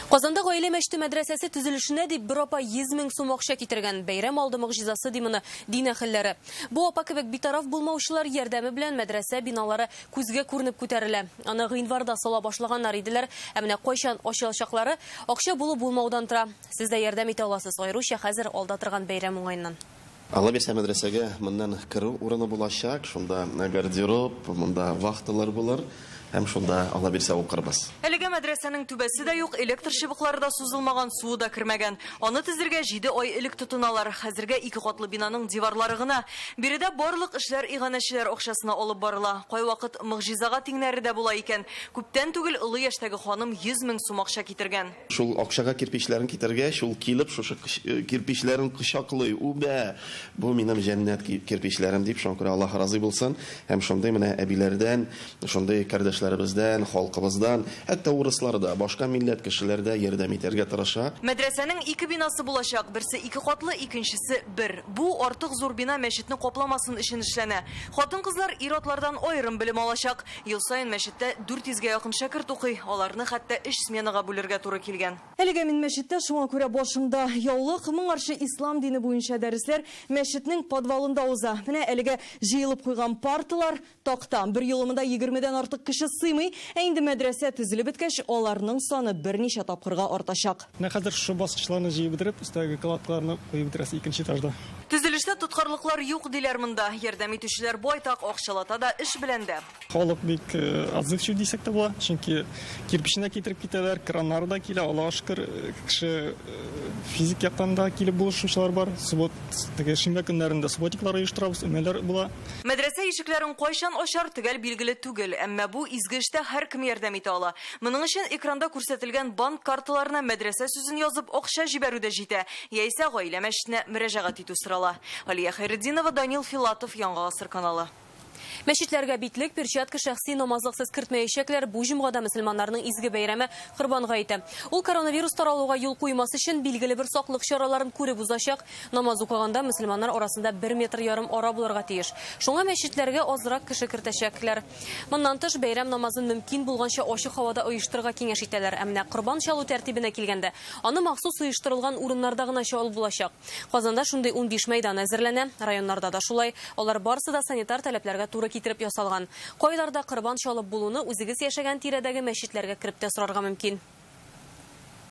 Казанда гаилә мәчете мәдрәсәсе төзелешенә дип бер апа 100 мең сум акча китергән. Бәйрәм алды мөгъҗизасы димыны дин әһелләре. Бу апа кебек битараф булмаучылар ярдәме белән мәдрәсә биналары күзгә күренеп күтәрелә. Аны гыйнварда сала башлаганнар иделәр, ә менә кайчан ачылачаклары акча булу-булмаудан тора. Сез дә ярдәм итә аласыз, аеруча хәзер алда торган бәйрәм уңайыннан. Алла бирсә мәдрәсәгә моннан керү урыны булачак, шунда гардероб, монда вахталар булыр. Һәм шунда Алла бирсә укырбыз. Әлегә мәдрәсәнең түбәсе дә юк, электр шыбыклары да сузылмаган, суы да кермәгән. Аны төзергә 7 ай элек тотыналар. Хәзергә 2 катлы бинаның диварлары гына. Биредә барлык эшләр иганәчеләр акчасына алып барыла. Кай вакыт мөгъҗизага тиңнәре дә була икән. Күптән түгел олы яшьтәге ханым 100 мең сум акча китергән. Шул акчага кирпичләрен китергә, шул килеп шушы кирпичләрен кычаклый. Убә, бу минем җәннәт кирпичләрем дип шуңкыра Аллаһ разый булсын. Һәм шундый менә әбиләрдән, шундый кардәшләребездән, халкыбыздан, хәтта урысларда, башка милләт кешеләрдә ярдәм итәргә тырыша. Мәдрәсәнең 2 бинасы булачак, берсе 2 катлы, икенчесе 1. Бу артык зур бина мәчетне капламасын өчен эшләнә. Хатын-кызлар ир-атлардан аерым белем алачак. Ел саен мәчеттә 400-гә якын шәкерт укый. Аларны хәтта эш сменага бүләргә туры килгән. Әлегә мин мәчеттә шуңа күрә башында яулык моңарчы ислам дине буенча дәресләр мәчетнең подвалында уза. Менә әлегә җыелып куйган парталар, такта. Бер елымында 20-дән артык кеше сыймый, ә инде мәдрәсә төзелеп беткәч, аларның саны берничә тапкырга артачак. Хәзер шу баскычларны җыеп бетереп, өстәге кладкаларны куеп бетерәсе икенче этажда. Төзелештә тоткарлыклар юк диләр монда. Ярдәм итүчеләр байтак, акчалата да, эш белән дә. Халык бик отзывчив дисәк тә була, чөнки кирпичне китереп китәләр, краннар да килә, Аллаһка шөкер, кеше физик яктан да килеп булышучылар бар. Суббот, теге шимбә көннәрендә субботиклар оештырабыз, өмәләр була. Мәдрәсә ишекләрен кайчан ачар төгәл билгеле түгел, әмма бу изге эштә һәркем ярдәм итә ала. Моның өчен экранда күрсәтелгән банк карталарына мәдрәсә сүзен язып акча җибәрү дә җитә. Яисә гаилә мәчетенә мөрәҗәгать итү сорала. Алия Хәйретдинова, Данил Филатов, Яңа Гасыр каналы. Мәчетләргә битлек, перчатка, шәхси намазлыксыз кертмәячәкләр бу җомгада мөселманнарның изге бәйрәме Корбанга итә. Ул коронавирус таралуга юл куймас өчен билгеле бер саклык чараларын күреп узачак. Намаз укыганда мөселманнар арасында 1,5 метр ара булырга тиеш. Шуңа мәчетләргә азрак кеше кертәчәкләр. Моннан тыш бәйрәм намазын мөмкин булганча ачык һавада оештырырга киңәш итәләр. Ә менә Корбан чалу тәртибенә килгәндә, аны махсус оештырылган урыннарда гына чалу булачак. Казанда шундый 15 мәйдан әзерләнә, районнарда да шулай. Алар барысы да санитар таләпләргә туры китереп ясалган. Кайларда Корбан чалып булуны үзегез яшәгән тирәдәге мәчетләргә кереп тә сорарга мөмкин.